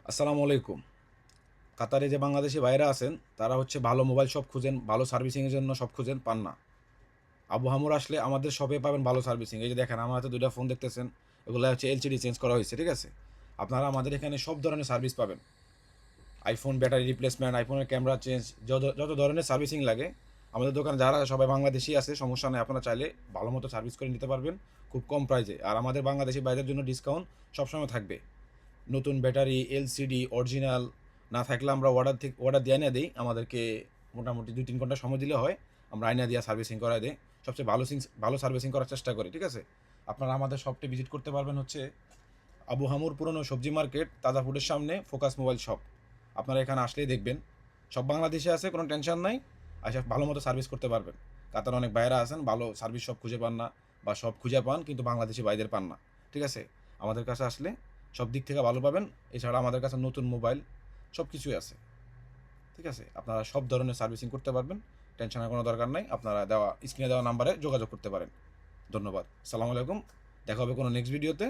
আসসালামু আলাইকুম। কাতারে যে বাংলাদেশি ভাইরা আছেন তারা হচ্ছে ভালো মোবাইল শপ খুঁজেন, ভালো সার্ভিসিংয়ের জন্য শপ খুঁজেন, পান না। আবু হামুর আসলে আমাদের শপে পাবেন ভালো সার্ভিসিং। এই যে দেখেন আমার হাতে ২টা ফোন দেখতেছেন, এগুলো হচ্ছে এলসিডি চেঞ্জ করা হয়েছে, ঠিক আছে? আপনারা আমাদের এখানে সব ধরনের সার্ভিস পাবেন। আইফোন ব্যাটারি রিপ্লেসমেন্ট, আইফোনের ক্যামেরা চেঞ্জ, যত যত ধরনের সার্ভিসিং লাগে আমাদের দোকানে যারা সবাই বাংলাদেশি আছে সমস্যা নেই, আপনারা চাইলে ভালো মতো সার্ভিস করে নিতে পারবেন খুব কম প্রাইসে। আর আমাদের বাংলাদেশি ভাইদের জন্য ডিসকাউন্ট সবসময় থাকবে। নতুন ব্যাটারি এলসিডি অরিজিনাল না থাকলে আমরা অর্ডার দিয়ে আনিয়ে দিই, আমাদেরকে মোটামুটি ২-৩ ঘন্টা সময় দিলে হয়, আমরা আইনা দিয়ে সার্ভিসিং করাই দিই। সবচেয়ে ভালো সার্ভিসিং করার চেষ্টা করি, ঠিক আছে? আপনারা আমাদের শপটি ভিজিট করতে পারবেন হচ্ছে আবু হামুর পুরনো সবজি মার্কেট তাজা ফুডের সামনে ফোকাস মোবাইল শপ। আপনারা এখানে আসলেই দেখবেন সব বাংলাদেশে আছে, কোনো টেনশন নাই। আচ্ছা, ভালো মতো সার্ভিস করতে পারবেন। কাতার অনেক বাইরা আছেন ভালো সার্ভিস সব খুঁজে পান না, বা সব খুঁজে পান কিন্তু বাংলাদেশি বাইদের পান না, ঠিক আছে? আমাদের কাছে আসলে সব দিক থেকে ভালো পাবেন। এছাড়া আমাদের কাছে নতুন মোবাইল সব কিছুই আছে, ঠিক আছে? আপনারা সব ধরনের সার্ভিসিং করতে পারবেন, টেনশনের কোনো দরকার নাই। আপনারা স্ক্রিনে দেওয়া নাম্বারে যোগাযোগ করতে পারেন। ধন্যবাদ। সালামু আলাইকুম। দেখা হবে কোনো নেক্সট ভিডিওতে।